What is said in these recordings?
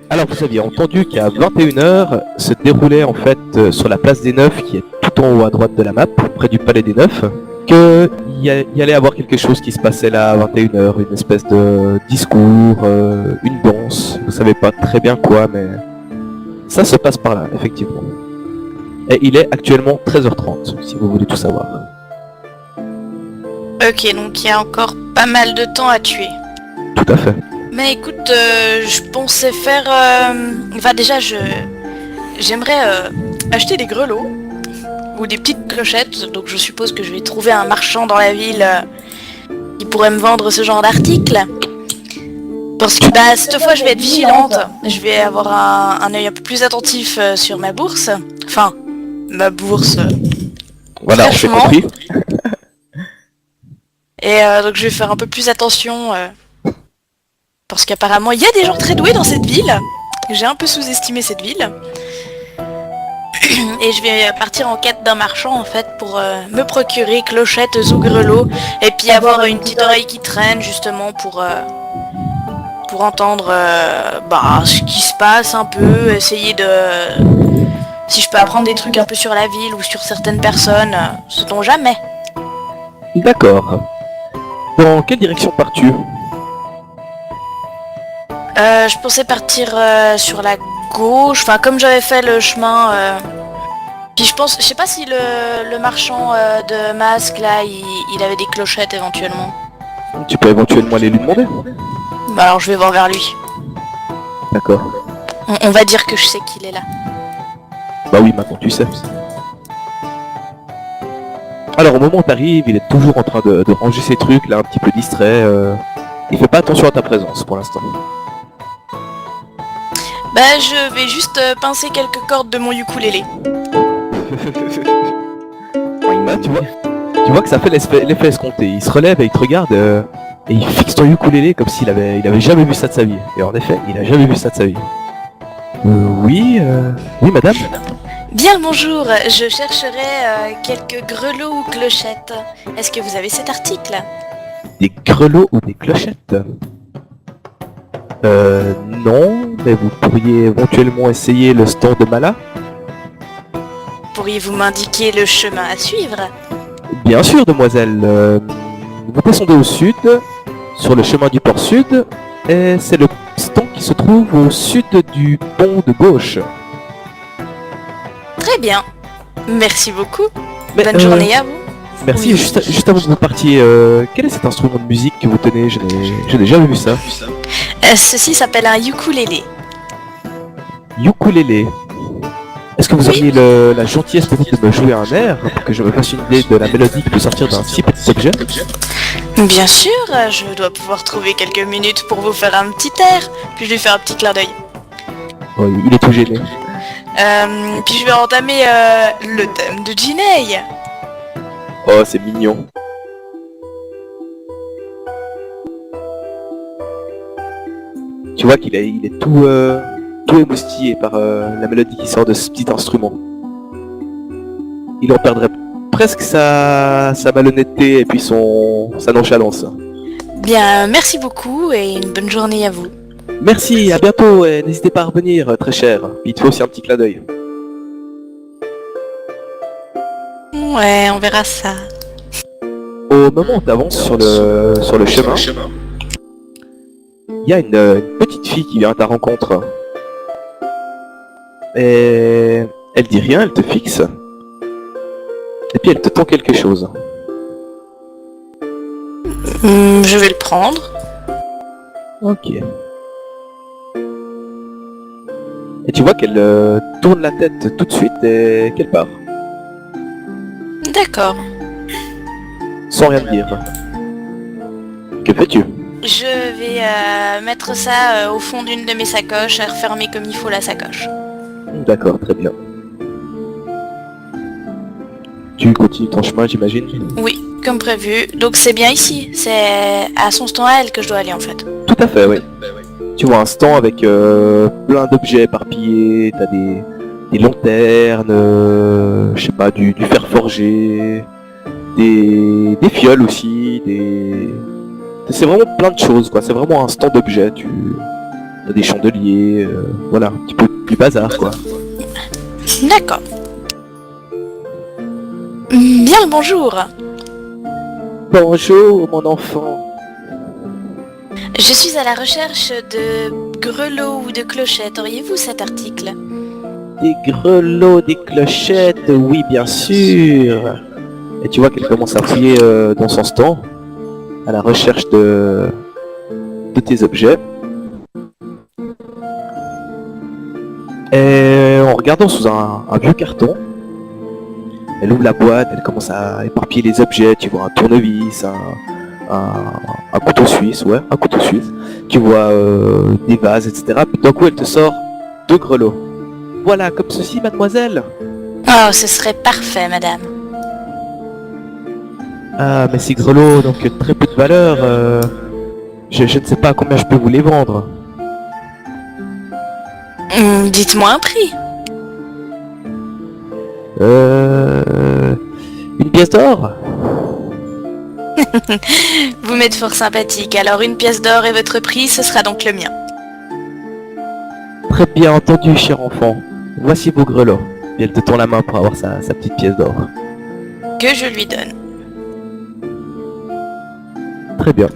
Alors vous aviez entendu qu'à 21 heures se déroulait en fait sur la place des Neufs, qui est tout en haut à droite de la map, près du palais des Neufs, qu'il y allait avoir quelque chose qui se passait là à 21 heures, une espèce de discours, une danse, vous savez pas très bien quoi, mais ça se passe par là, effectivement. Et il est actuellement 13h30, si vous voulez tout savoir. Ok, donc il y a encore pas mal de temps à tuer. Tout à fait. Mais écoute, je pensais faire... Enfin déjà, j'aimerais acheter des grelots ou des petites clochettes. Donc je suppose que je vais trouver un marchand dans la ville qui pourrait me vendre ce genre d'articles. Parce que bah, cette fois je vais être vigilante. Je vais avoir un œil un peu plus attentif sur ma bourse. Enfin, ma bourse. Voilà, on s'est Franchement. compris. Et donc je vais faire un peu plus attention. Parce qu'apparemment il y a des gens très doués dans cette ville. J'ai un peu sous-estimé cette ville. Et je vais partir en quête d'un marchand en fait pour me procurer clochettes ou grelots. Et puis avoir une petite oreille qui traîne justement pour entendre ce qui se passe un peu. Essayer de... Si je peux apprendre des trucs un peu sur la ville ou sur certaines personnes. Sait-on jamais. D'accord. Dans quelle direction pars-tu? Je pensais partir sur la gauche, enfin comme j'avais fait le chemin. Puis je sais pas si le marchand de masques là, il avait des clochettes éventuellement. Tu peux éventuellement aller lui demander. Bah alors je vais voir vers lui. D'accord. On va dire que je sais qu'il est là. Bah oui, maintenant tu sais. Alors au moment où t'arrives, il est toujours en train de ranger ses trucs, là un petit peu distrait. Il fait pas attention à ta présence pour l'instant. Bah je vais juste pincer quelques cordes de mon ukulélé. Bah, tu vois que ça fait l'effet escompté. Il se relève et il te regarde et il fixe ton ukulélé comme s'il avait jamais vu ça de sa vie. Et en effet, il a jamais vu ça de sa vie. Oui, madame. Bien le bonjour, je chercherais quelques grelots ou clochettes. Est-ce que vous avez cet article? Des grelots ou des clochettes? Non, mais vous pourriez éventuellement essayer le stand de Mala. Pourriez-vous m'indiquer le chemin à suivre? Bien sûr, demoiselle. Vous descendez au sud, sur le chemin du port sud, et c'est le stand qui se trouve au sud du pont de gauche. Très bien. Merci beaucoup. Mais, Bonne journée à vous. Merci. Oui. Juste avant que vous partiez, quel est cet instrument de musique que vous tenez? Je n'ai jamais vu ça. Ceci s'appelle un ukulélé. Ukulélé. Est-ce que vous Oui. auriez la gentillesse peut-être de me jouer un air pour que je me fasse une idée de la mélodie qui peut sortir d'un si petit objet? Bien sûr, je dois pouvoir trouver quelques minutes pour vous faire un petit air, puis je vais faire un petit clin d'œil. Oh, il est tout gêné. Puis je vais entamer le thème de Ginei. Oh, c'est mignon. Tu vois qu'il est tout émoustillé par la mélodie qui sort de ce petit instrument. Il en perdrait presque sa malhonnêteté et puis sa nonchalance. Bien, merci beaucoup et une bonne journée à vous. Merci, à bientôt et n'hésitez pas à revenir, très cher. Puis il te faut aussi un petit clin d'œil. Ouais, on verra ça. Au moment où tu avances sur le chemin, il y a une petite fille qui vient à ta rencontre. Et elle dit rien, elle te fixe. Et puis elle te tend quelque chose. Je vais le prendre. Ok. Et tu vois qu'elle tourne la tête tout de suite et qu'elle part. D'accord. Sans rien dire. Que fais-tu? Je vais mettre ça au fond d'une de mes sacoches et refermer comme il faut la sacoche. D'accord, très bien. Tu continues ton chemin, j'imagine? Oui, comme prévu. Donc c'est bien ici. C'est à son stand à elle que je dois aller en fait. Tout à fait, oui. Tu vois un stand avec plein d'objets éparpillés, t'as des lanternes, je sais pas, du fer forgé, des fioles aussi, C'est vraiment plein de choses, quoi. C'est vraiment un stand d'objets. t'as des chandeliers, voilà, un petit peu du bazar quoi. D'accord. Bien le bonjour. Bonjour mon enfant. Je suis à la recherche de grelots ou de clochettes. Auriez-vous cet article? Des grelots, des clochettes, oui bien sûr. Et tu vois qu'elle commence à fouiller dans son stand, à la recherche de tes objets. Et en regardant sous un vieux carton, elle ouvre la boîte, elle commence à éparpiller les objets, tu vois un tournevis, un couteau suisse, ouais, un couteau suisse, tu vois des vases, etc. Puis d'un coup elle te sort 2 grelots. Voilà, comme ceci mademoiselle. Oh, ce serait parfait, madame. Ah mais ces grelots, donc très peu de valeur, je ne sais pas à combien je peux vous les vendre. Dites-moi un prix. Une pièce d'or? Vous m'êtes fort sympathique. Alors une pièce d'or et votre prix, ce sera donc le mien. Très bien entendu, cher enfant. Voici vos grelots. Et elle te tend la main pour avoir sa petite pièce d'or. Que je lui donne. Très bien.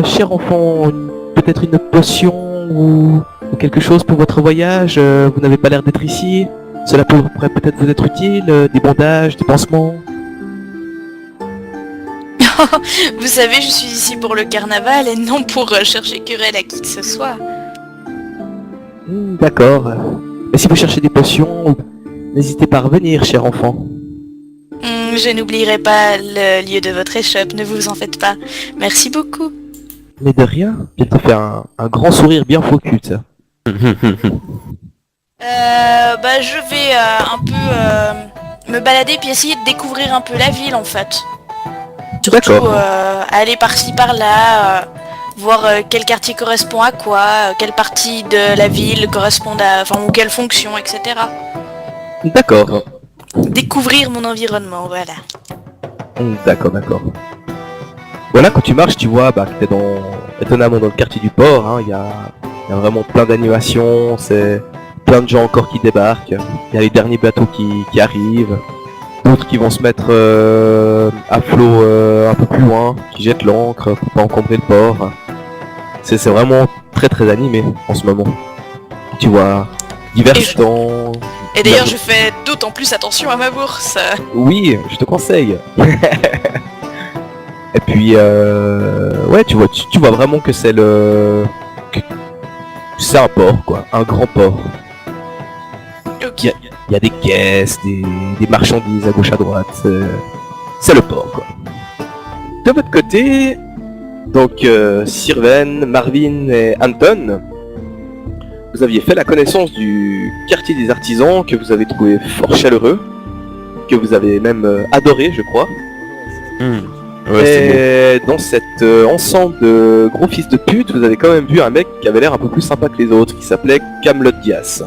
Cher enfant, peut-être une potion ou quelque chose pour votre voyage. Vous n'avez pas l'air d'être ici. Cela pourrait peut-être vous être utile. Des bandages, des pansements. Vous savez, je suis ici pour le carnaval et non pour chercher querelle à qui que ce soit. D'accord. Et si vous cherchez des potions, n'hésitez pas à revenir, cher enfant. Je n'oublierai pas le lieu de votre échoppe, ne vous en faites pas. Merci beaucoup. Mais de rien. Elle te fait un grand sourire bien faux cul, ça. Bah je vais un peu me balader puis essayer de découvrir un peu la ville en fait. Surtout D'accord. aller par-ci par-là, voir quel quartier correspond à quoi, quelle partie de la ville correspond à, enfin ou quelle fonction, etc. D'accord. Découvrir mon environnement, voilà. D'accord, d'accord. Voilà, quand tu marches, tu vois que t'es étonnamment dans le quartier du port. Hein, il y a vraiment plein d'animations, c'est plein de gens encore qui débarquent. Il y a les derniers bateaux qui arrivent, d'autres qui vont se mettre à flot un peu plus loin, qui jettent l'ancre pour pas encombrer le port. C'est vraiment très très animé en ce moment. Tu vois divers stands. Et d'ailleurs, je fais d'autant plus attention à ma bourse. Oui, je te conseille. Et puis, ouais, tu vois vraiment que c'est c'est un port, quoi, un grand port. Ok. Il y a des caisses, des marchandises à gauche à droite. C'est le port, quoi. De votre côté, donc Sirven, Marvin et Anton, vous aviez fait la connaissance du quartier des artisans que vous avez trouvé fort chaleureux, que vous avez même adoré, je crois. Ouais, et dans cet ensemble de gros fils de pute, vous avez quand même vu un mec qui avait l'air un peu plus sympa que les autres, qui s'appelait Camelot Diaz.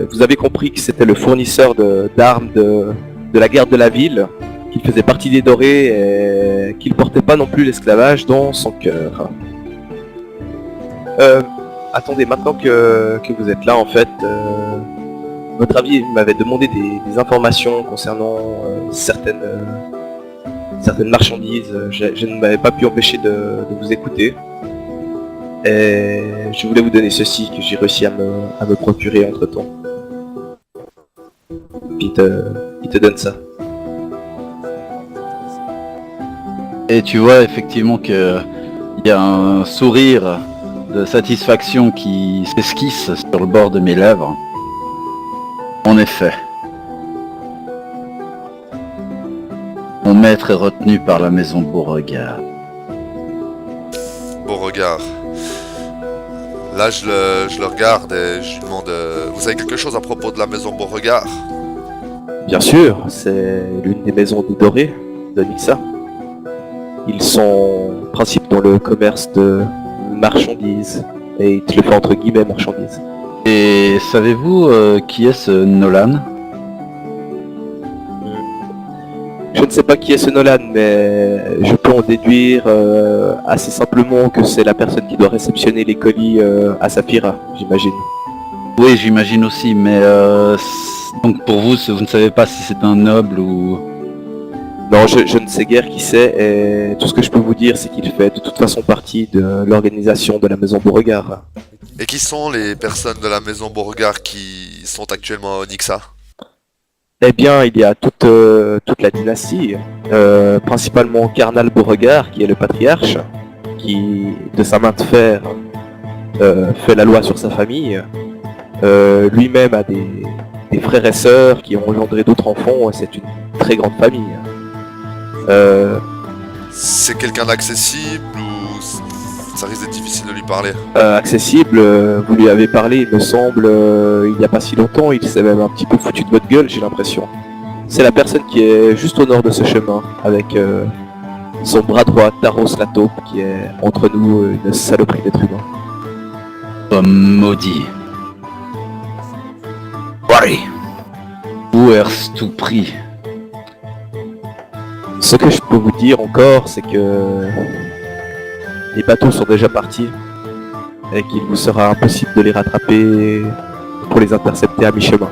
Vous avez compris que c'était le fournisseur d'armes de la guerre de la ville, qu'il faisait partie des Dorés et qu'il portait pas non plus l'esclavage dans son cœur. Attendez, maintenant que vous êtes là, en fait, votre avis m'avait demandé des informations concernant certaines marchandises. Je ne m'avais pas pu empêcher de vous écouter. Et je voulais vous donner ceci que j'ai réussi à me procurer entre temps. Puis il te donne ça. Et tu vois effectivement qu'il y a un sourire de satisfaction qui s'esquisse sur le bord de mes lèvres. En effet, mon maître est retenu par la maison Beauregard. Beauregard. Là, je le regarde et je lui demande vous savez quelque chose à propos de la maison Beauregard? Bien sûr, c'est l'une des maisons des Dorés de Nixa. Ils sont en principe dans le commerce de marchandises, et ils te le font entre guillemets marchandises. Et savez-vous qui est ce Nolan? Je ne sais pas qui est ce Nolan, mais je peux en déduire assez simplement que c'est la personne qui doit réceptionner les colis à Saphira, j'imagine. Oui, j'imagine aussi, mais donc pour vous, vous ne savez pas si c'est un noble ou... Non, je ne sais guère qui c'est, et tout ce que je peux vous dire, c'est qu'il fait de toute façon partie de l'organisation de la Maison Beauregard. Et qui sont les personnes de la maison Beauregard qui sont actuellement à Onyxa? Eh bien, il y a toute la dynastie, principalement Carnal Beauregard, qui est le patriarche, qui, de sa main de fer, fait la loi sur sa famille. Lui-même a des frères et sœurs qui ont engendré d'autres enfants, et c'est une très grande famille. C'est quelqu'un d'accessible ou ça risque d'être difficile de lui parler? Accessible, vous lui avez parlé, il me semble, il n'y a pas si longtemps, il s'est même un petit peu foutu de votre gueule, j'ai l'impression. C'est la personne qui est juste au nord de ce chemin, avec son bras droit, Taros la taupe, qui est entre nous une saloperie d'être humain. Homme maudit. Worry. Où est-ce tout pris? Ce que je peux vous dire encore, c'est que les bateaux sont déjà partis et qu'il vous sera impossible de les rattraper pour les intercepter à mi-chemin.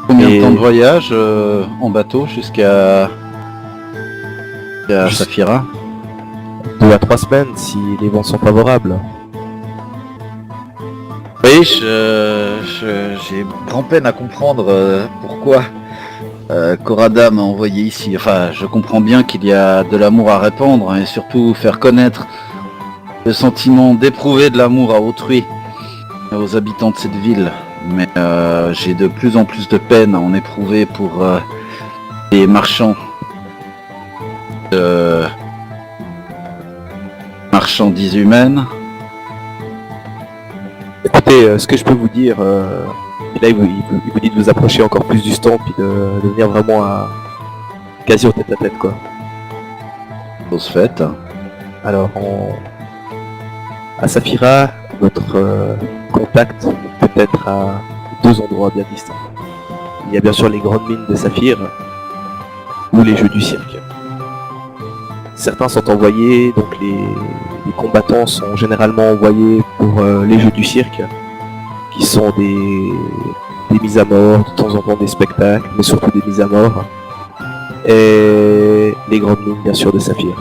Combien Et- de temps de voyage en bateau jusqu'à Saphira? 2 à 3 semaines si les vents sont favorables. Oui, j'ai grand peine à comprendre pourquoi Corada m'a envoyé ici. Enfin, je comprends bien qu'il y a de l'amour à répandre et surtout faire connaître le sentiment d'éprouver de l'amour à autrui aux habitants de cette ville. Mais j'ai de plus en plus de peine à en éprouver pour les marchands de marchandises humaines. Écoutez, ce que je peux vous dire, et là il vous dit de vous approcher encore plus du stand puis de venir vraiment à quasi au tête à tête quoi. Chose faite. Alors à Saphira, votre contact peut être à 2 endroits bien distincts. Il y a bien sûr les grandes mines de saphir ou les jeux du cirque. Certains sont envoyés, donc les combattants sont généralement envoyés pour les jeux du cirque, qui sont des mises à mort, de temps en temps des spectacles, mais surtout des mises à mort. Et les grandes mines bien sûr de saphir.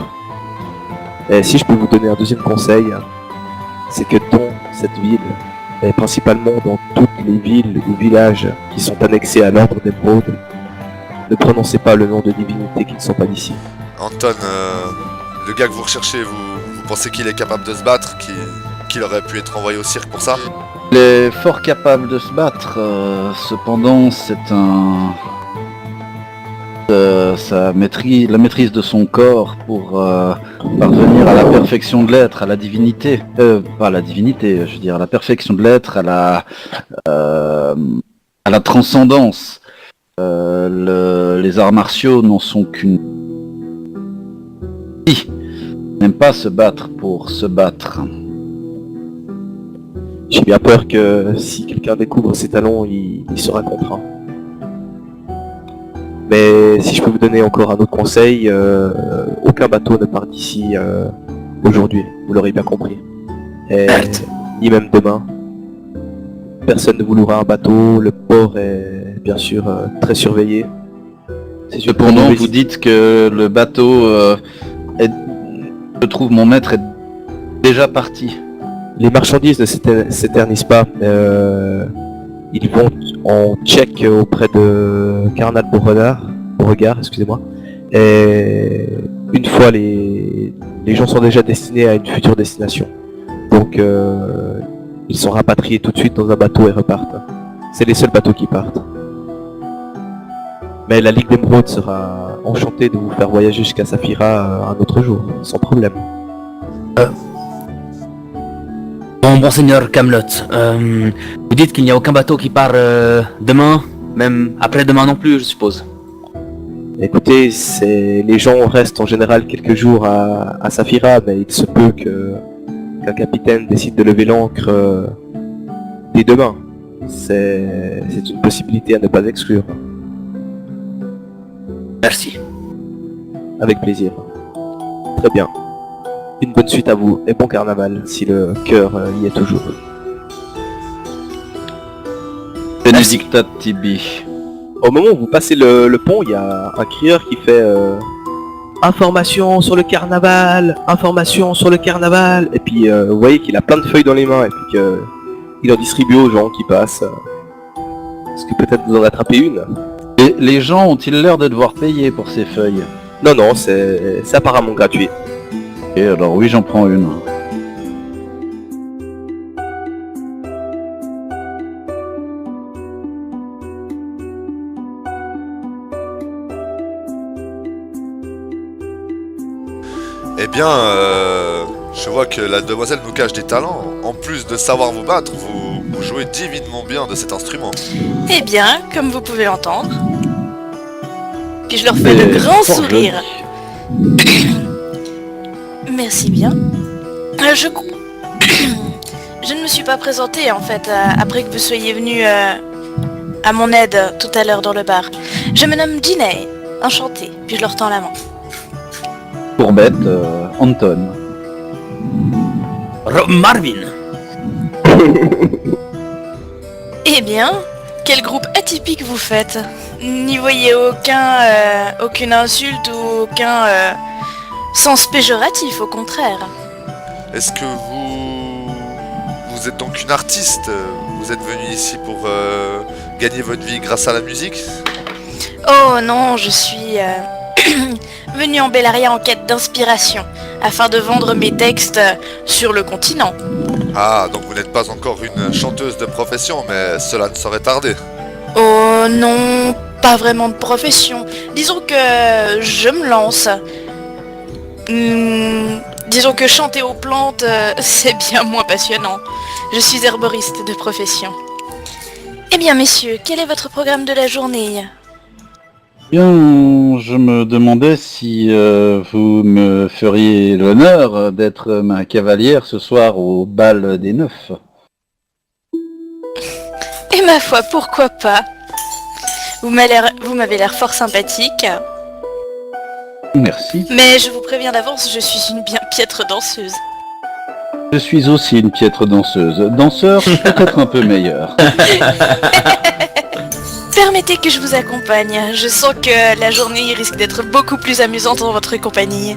Et si je peux vous donner un deuxième conseil, c'est que dans cette ville, et principalement dans toutes les villes ou villages qui sont annexés à l'ordre d'Emeraude, ne prononcez pas le nom de divinités qui ne sont pas d'ici. Anton, le gars que vous recherchez, vous pensez qu'il est capable de se battre, qu'il aurait pu être envoyé au cirque pour ça? Il est fort capable de se battre, cependant c'est la maîtrise de son corps pour parvenir à la perfection de l'être, à la divinité, pas à la divinité, je veux dire à la perfection de l'être, à la transcendance. Les arts martiaux n'en sont qu'une... N'aime pas se battre pour se battre. J'ai bien peur que si quelqu'un découvre ses talents, il sera contraint. Mais si je peux vous donner encore un autre conseil, aucun bateau ne part d'ici aujourd'hui, vous l'aurez bien compris. Et, ni même demain. Personne ne vous louera un bateau, le port est bien sûr très surveillé. Cependant, vous dites que le bateau je trouve mon maître est déjà parti. Les marchandises ne s'éternisent pas. Ils vont en check auprès de Carnal Beauregard, excusez-moi. Et une fois les gens sont déjà destinés à une future destination. Donc ils sont rapatriés tout de suite dans un bateau et repartent. C'est les seuls bateaux qui partent. Mais la Ligue d'Emeraude sera enchantée de vous faire voyager jusqu'à Saphira un autre jour, sans problème. Bon seigneur Camelot, vous dites qu'il n'y a aucun bateau qui part demain, même après-demain non plus, je suppose. Écoutez, les gens restent en général quelques jours à Saphira, mais il se peut qu'un capitaine décide de lever l'ancre dès demain. C'est une possibilité à ne pas exclure. Merci. Avec plaisir. Très bien. Une bonne suite à vous et bon carnaval, si le cœur y est toujours. Benedicta Tibi. Au moment où vous passez le pont, il y a un crieur qui fait information sur le carnaval, information sur le carnaval. Et puis vous voyez qu'il a plein de feuilles dans les mains et puis qu'il en distribue aux gens qui passent. Est-ce que peut-être vous en attrapez une? Et les gens ont-ils l'air de devoir payer pour ces feuilles? Non, non, c'est apparemment gratuit. Et alors oui, j'en prends une. Eh bien, je vois que la demoiselle nous cache des talents. En plus de savoir vous battre, vous jouez divinement bien de cet instrument. Eh bien, comme vous pouvez l'entendre. Puis je leur fais le grand fort sourire. Merci bien. Je ne me suis pas présentée en fait après que vous soyez venu à mon aide tout à l'heure dans le bar. Je me nomme Ginny, enchantée. Puis je leur tends la main. Courbette, Anton. Marvin. Eh bien, quel groupe atypique vous faites. N'y voyez aucune insulte ou aucun sens péjoratif, au contraire. Est-ce que vous êtes donc une artiste? Vous êtes venu ici pour gagner votre vie grâce à la musique? Oh non, je suis venu en Bellaria en quête d'inspiration, afin de vendre mes textes sur le continent. Ah, donc vous n'êtes pas encore une chanteuse de profession, mais cela ne saurait tarder. Oh non, pas vraiment de profession. Disons que je me lance. Disons que chanter aux plantes, c'est bien moins passionnant. Je suis herboriste de profession. Eh bien messieurs, quel est votre programme de la journée? Bien, je me demandais si vous me feriez l'honneur d'être ma cavalière ce soir au bal des 9. Et ma foi, pourquoi pas? Vous m'avez l'air fort sympathique. Merci. Mais je vous préviens d'avance, je suis une bien piètre danseuse. Je suis aussi une piètre danseuse. Danseur, peut-être un peu meilleur. Permettez que je vous accompagne. Je sens que la journée risque d'être beaucoup plus amusante en votre compagnie.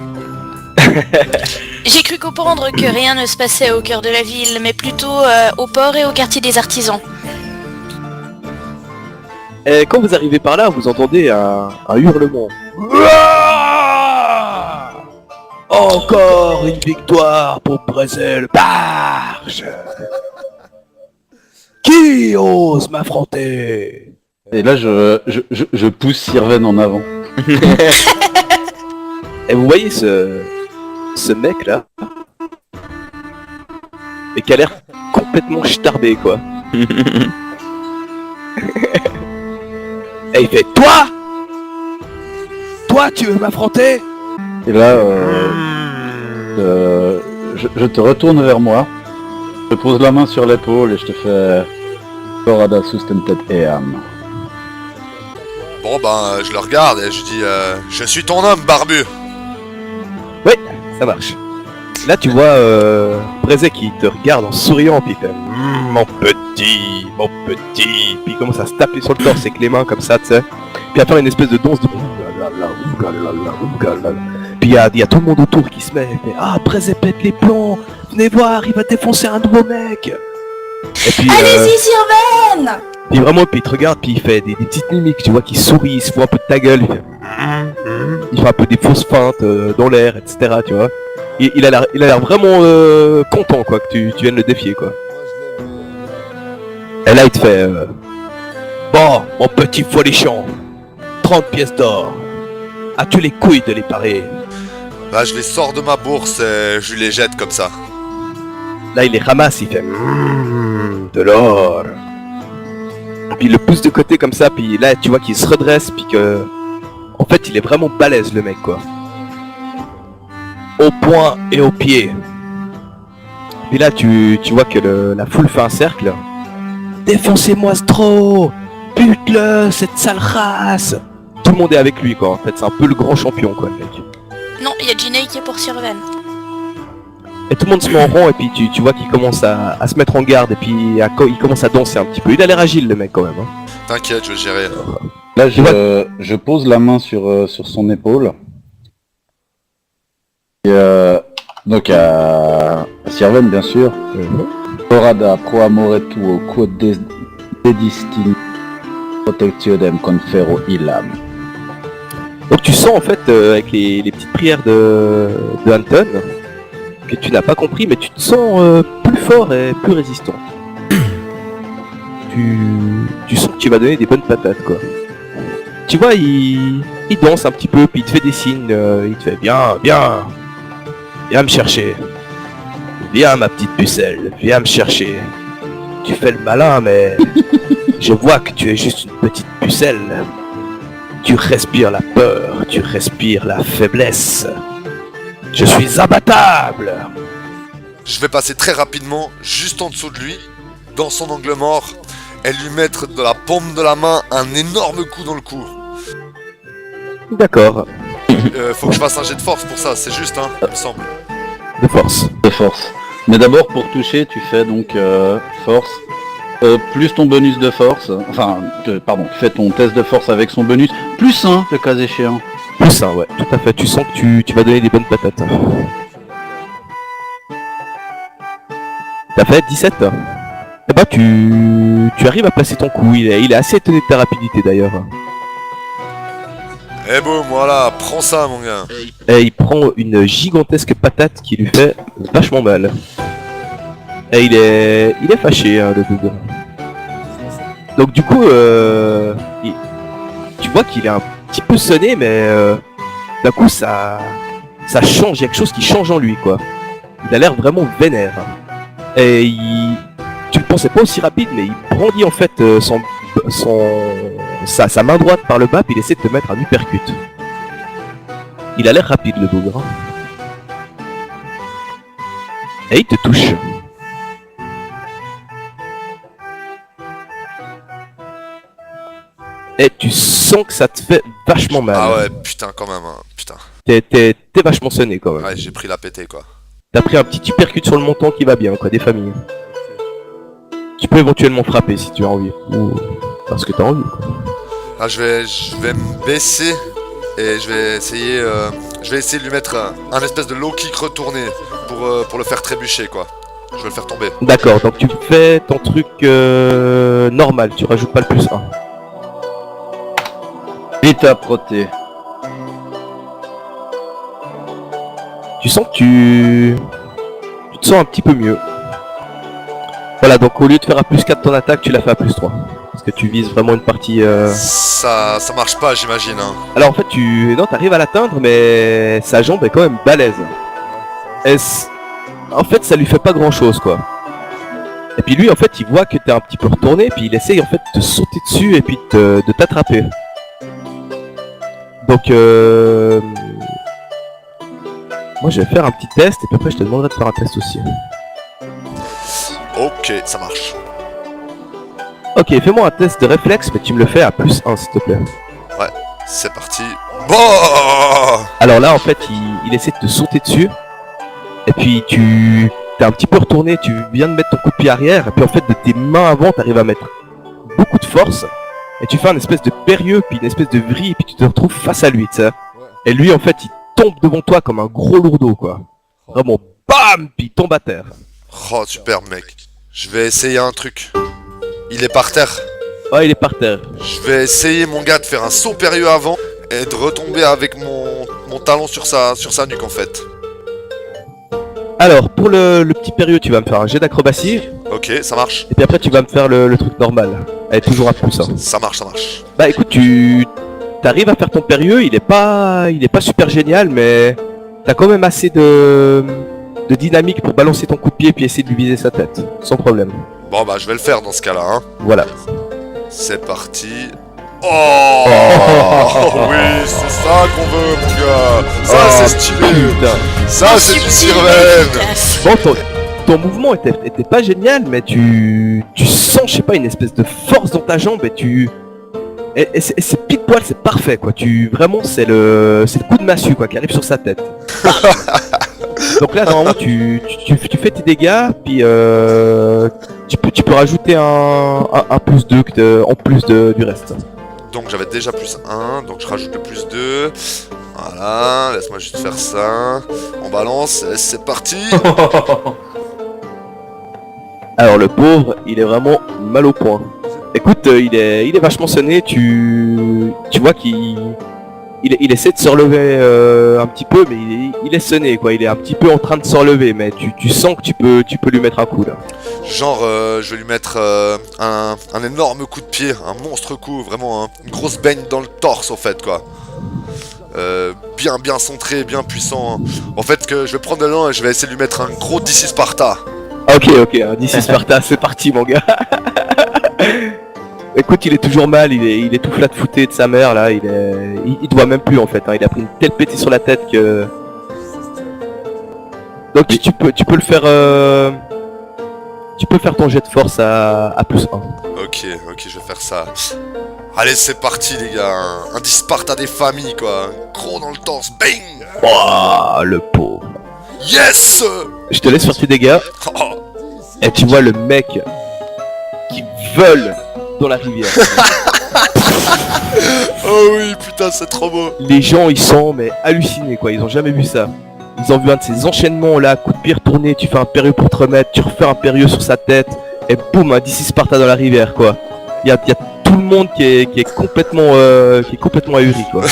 J'ai cru comprendre que rien ne se passait au cœur de la ville, mais plutôt au port et au quartier des artisans. Et quand vous arrivez par là, vous entendez un hurlement. Encore une victoire pour Brésil Barge. Qui ose m'affronter? Et là, je pousse Sirven en avant. Et vous voyez ce mec là, et qui a l'air complètement starbé quoi. Et il fait Toi tu veux m'affronter? Et là, je te retourne vers moi, je pose la main sur l'épaule et je te fais Corada Sustentet Eam. Bon ben, je le regarde et je dis je suis ton homme, barbu. Oui, ça marche. Là tu vois Brézé qui te regarde en souriant puis il fait mon petit, puis il commence à se taper sur le torse avec les mains comme ça, tu sais. Puis à faire une espèce de danse de puis il y a tout le monde autour qui se met et fait ah Brézé pète les plombs, venez voir, il va défoncer un nouveau mec. Et puis Allez-y Sirven! puis vraiment, puis il te regarde, puis il fait des petites mimiques, tu vois, qu'il sourit, il se fout un peu de ta gueule, il fait un peu des fausses feintes dans l'air, etc., tu vois. Il a l'air vraiment content, quoi, que tu viennes le défier, quoi. Et là, il te fait bon, mon petit folichon, 30 pièces d'or. As-tu les couilles de les parer? Là, je les sors de ma bourse et je les jette comme ça. Là, il les ramasse, il fait de l'or. Puis il le pousse de côté comme ça, puis là tu vois qu'il se redresse, puis que... En fait il est vraiment balèze le mec quoi. Au poing et au pied. Puis là tu vois que la foule fait un cercle. Défoncez-moi ce trou! Bute-le, cette sale race! tout le monde est avec lui, quoi. En fait, c'est un peu le grand champion, quoi, le mec. Non, il y a Ginei qui est pour Sirven. Et tout le monde se met en rond, et puis tu vois qu'il commence à se mettre en garde, et puis il commence à danser un petit peu. Il a l'air agile, le mec, quand même. Hein. T'inquiète, je vais gérer. Là, je pose la main sur son épaule. Et, donc à Sirven, bien sûr. Orada pro amore tuo quod dedistin protectionem confero illam. Donc tu sens en fait avec les petites prières de Anton que tu n'as pas compris, mais tu te sens plus fort et plus résistant. tu sens que tu vas donner des bonnes patates, quoi. Tu vois, il danse un petit peu, puis il te fait des signes, il te fait viens me chercher. Viens ma petite pucelle, viens me chercher. Tu fais le malin, mais je vois que tu es juste une petite pucelle. Tu respires la peur, tu respires la faiblesse. Je suis imbattable. Je vais passer très rapidement, juste en dessous de lui, dans son angle mort, et lui mettre de la paume de la main un énorme coup dans le cou. D'accord, Faut que je fasse un jet de force pour ça, c'est juste, hein, il me semble. de force. De force. Mais d'abord, pour toucher, tu fais donc force, plus ton bonus de force, tu fais ton test de force avec son bonus, plus 1, le cas échéant. Plus un, ouais, tout à fait. Tu sens que tu vas donner des bonnes patates. T'as fait 17. Eh bah tu arrives à placer ton coup. Il est assez étonné de ta rapidité d'ailleurs. Eh boum, voilà, prends ça mon gars. Et il prend une gigantesque patate qui lui fait vachement mal. Et il est fâché, hein, le double. Donc du coup, tu vois qu'il est un petit peu sonné, mais d'un coup ça change, il y a quelque chose qui change en lui, quoi. Il a l'air vraiment vénère. Et tu le pensais pas aussi rapide, mais il brandit en fait sa main droite par le bas, puis il essaie de te mettre un uppercut. Il a l'air rapide, le bougre. Hein. Et il te touche. Et tu sens que ça te fait vachement mal. Ah ouais, putain quand même, hein, putain. T'es vachement sonné quand même. Ouais, j'ai pris la pétée quoi. T'as pris un petit uppercut sur le montant qui va bien, quoi, des familles. Tu peux éventuellement frapper si tu as envie. Ou parce que t'as envie, quoi. Ah, je vais me baisser et je vais essayer de lui mettre un espèce de low kick retourné pour le faire trébucher quoi. Je vais le faire tomber. D'accord, donc tu fais ton truc normal, tu rajoutes pas le plus 1. Vita proté. Tu sens que tu te sens un petit peu mieux. Voilà, donc au lieu de faire à plus 4 ton attaque, tu l'as fait à plus 3. Parce que tu vises vraiment une partie... Ça marche pas j'imagine hein. Alors en fait, t'arrives à l'atteindre, mais sa jambe est quand même balèze. En fait, ça lui fait pas grand chose, quoi. Et puis lui, en fait, il voit que t'es un petit peu retourné, puis il essaye en fait de sauter dessus et puis de t'attraper. Donc moi je vais faire un petit test et puis après je te demanderai de faire un test aussi. Ok, ça marche. Ok, fais-moi un test de réflexe, mais tu me le fais à plus 1 s'il te plaît. Ouais, c'est parti. Bon. Alors là en fait il essaie de te sauter dessus. Et puis t'es un petit peu retourné, tu viens de mettre ton coup de pied arrière, et puis en fait de tes mains avant t'arrives à mettre beaucoup de force. Et tu fais un espèce de périlleux, puis une espèce de vrille, et puis tu te retrouves face à lui, tu sais. Et lui, en fait, il tombe devant toi comme un gros lourdeau, quoi. Vraiment, bam, puis il tombe à terre. Oh, super mec. Je vais essayer un truc. Il est par terre. Ouais, il est par terre. Je vais essayer, mon gars, de faire un saut périlleux avant et de retomber avec mon talon sur sa nuque, en fait. Alors, pour le petit périlleux, tu vas me faire un jet d'acrobatie, Ok, ça marche. et puis après, tu vas me faire le truc normal. Elle est toujours à plus 1. Ça marche, ça marche. Bah écoute, t'arrives à faire ton périlleux, il est pas super génial, mais t'as quand même assez de dynamique pour balancer ton coup de pied puis essayer de lui viser sa tête, sans problème. Bon, bah, je vais le faire dans ce cas-là, hein. Voilà. C'est parti. Oh, oui, c'est ça qu'on veut, mon gars. Ça, c'est stylé. Putain. Ça, c'est du Subtil, Sirven. efficace. Bon, ton mouvement était pas génial, mais tu sens, je sais pas, une espèce de force dans ta jambe et tu Et c'est pile poil, c'est parfait quoi. Vraiment c'est le coup de massue quoi qui arrive sur sa tête. Donc là normalement tu fais tes dégâts, puis tu peux rajouter un plus 2 en plus du reste. Donc j'avais déjà plus 1, donc je rajoute le plus 2. Voilà, laisse-moi juste faire ça. On balance, et c'est parti. Alors le pauvre, il est vraiment mal au point. Écoute, il est vachement sonné, tu vois qu'il essaie de se relever un petit peu, mais il est sonné quoi, il est un petit peu en train de se relever, mais tu sens que tu peux lui mettre un coup là. Genre, je vais lui mettre un énorme coup de pied, un monstre coup, vraiment une grosse baigne dans le torse en fait quoi. Bien centré, bien puissant. En fait que je vais prendre l'élan et je vais essayer de lui mettre un gros DC Sparta. Ok, un DC Sparta, c'est parti mon gars. Écoute, il est toujours mal, il est tout flat-footé de sa mère là, il doit même plus en fait, hein. Il a pris une telle pétée sur la tête que... Donc tu peux le faire... Tu peux faire ton jet de force à plus 1. Ok, je vais faire ça. Allez, c'est parti les gars, un Sparta des familles quoi, gros dans le torse, bang. Wouah, le pauvre. Yes. Je te laisse faire tes dégâts, Oh, et tu vois le mec qui vole dans la rivière. oh oui, putain, c'est trop beau. Les gens ils sont mais hallucinés quoi, ils ont jamais vu ça. Ils ont vu un de ces enchaînements là, coup de pied retourné, tu fais un périlleux pour te remettre, tu refais un périlleux sur sa tête, et boum, un DC Sparta dans la rivière quoi. Il y a tout le monde qui est complètement ahuri quoi.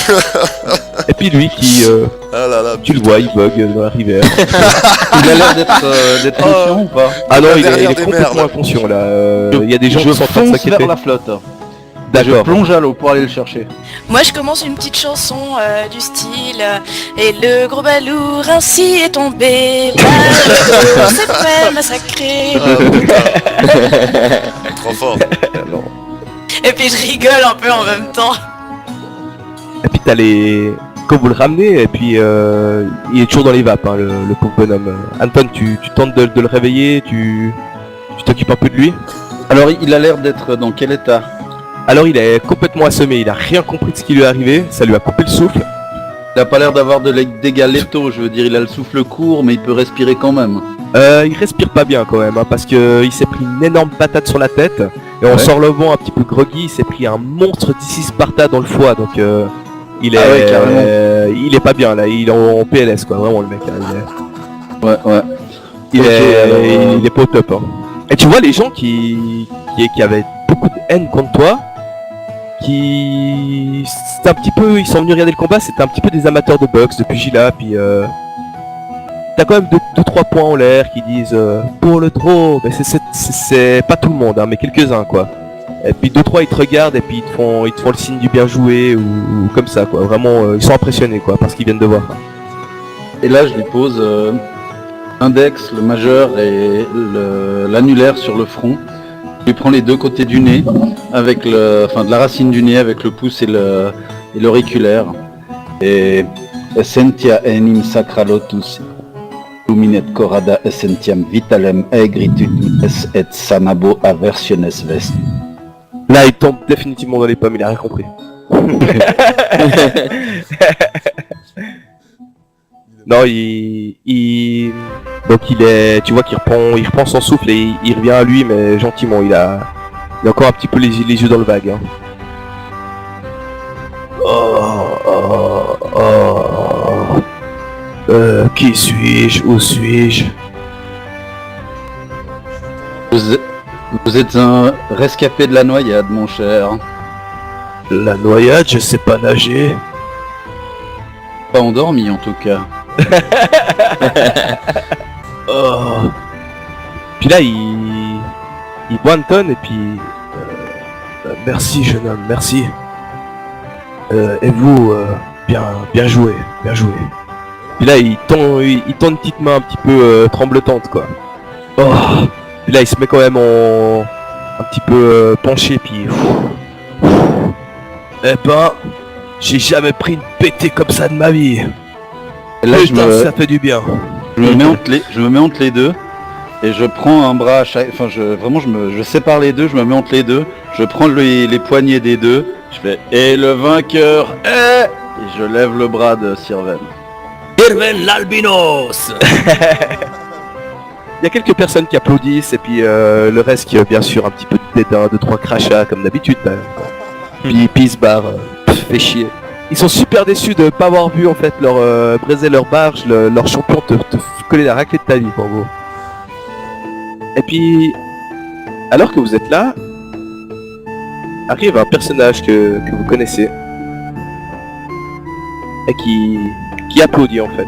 Et puis lui qui, Ah là là, tu le vois, il bug dans la rivière. Il a l'air d'être conscient ou pas? Ah non, il derrière est des complètement merdes. inconscient là. Il y a des gens Je qui sont en train de fonce s'inquiéter. vers la flotte. Je D'accord. plonge à l'eau pour aller le chercher. Moi je commence une petite chanson du style et le gros balourd ainsi est tombé, balourd s'est fait massacrer. trop fort. Alors. Et puis je rigole un peu en même temps. Et puis t'as les... Quand vous le ramenez, et puis il est toujours dans les vapes, hein, le pauvre bonhomme. Anton, tu tentes de le réveiller, tu t'occupes un peu de lui. Alors il a l'air d'être dans quel état? Alors il est complètement assommé, il a rien compris de ce qui lui est arrivé, ça lui a coupé le souffle. Il a pas l'air d'avoir de dégâts létaux, je veux dire, il a le souffle court, mais il peut respirer quand même. Il respire pas bien quand même, hein, parce que il s'est pris une énorme patate sur la tête, et en Ouais. s'en relevant un petit peu groggy, il s'est pris un monstre d'ici Sparta dans le foie, donc il est, Ah ouais, carrément. il est pas bien là, il est en PLS quoi, vraiment le mec. Hein, Ouais. il Ok, est pas au top. Hein. Et tu vois les gens qui avaient beaucoup de haine contre toi, c'était un petit peu, ils sont venus regarder le combat, c'était un petit peu des amateurs de boxe, de pugilat, puis t'as quand même 2-3 points en l'air qui disent pour le draw, mais c'est pas tout le monde, hein, mais quelques-uns quoi. Et puis 2-3 ils te regardent et puis ils te font le signe du bien joué ou comme ça quoi. Vraiment ils sont impressionnés quoi par ce qu'ils viennent de voir. Et là je lui pose l'index, le majeur et l'annulaire sur le front. Je lui prends les deux côtés du nez, avec de la racine du nez avec le pouce et l'auriculaire. Et Essentia enim sacralotus luminet corada essentiam vitalem egritudines et sanabo aversiones vest. Là il tombe définitivement dans les pommes, il a rien compris. Non, donc tu vois qu'il reprend son souffle et il revient à lui, mais gentiment. Il a encore un petit peu les yeux dans le vague. Hein. Qui suis-je? Où suis-je? Vous êtes un rescapé de la noyade, mon cher. La noyade, je sais pas nager. Pas endormi en tout cas. Oh. Puis là, il voit Anton et puis... merci jeune homme, merci. Et vous, bien joué, bien joué. Puis là, il tend une petite main un petit peu tremblotante, quoi. Oh. Puis là, il se met quand même un petit peu penché, puis... Eh ben, j'ai jamais pris une pétée comme ça de ma vie. Et là, Putain, ça fait du bien. je me mets entre les deux et je prends un bras à chaque... Enfin, je sépare les deux, je me mets entre les deux, je prends les poignets des deux Je fais et le vainqueur est... Et je lève le bras de Sirven. Sirven l'albinos. Il y a quelques personnes qui applaudissent et puis le reste qui a bien sûr un petit peu de dédain, 2-3 crachats comme d'habitude. Puis ils se barrent, fait chier. Ils sont super déçus de pas avoir vu en fait leur briser leur barge, leur champion te coller la raclée de ta vie en gros. Et puis, alors que vous êtes là, arrive un personnage que vous connaissez et qui applaudit en fait.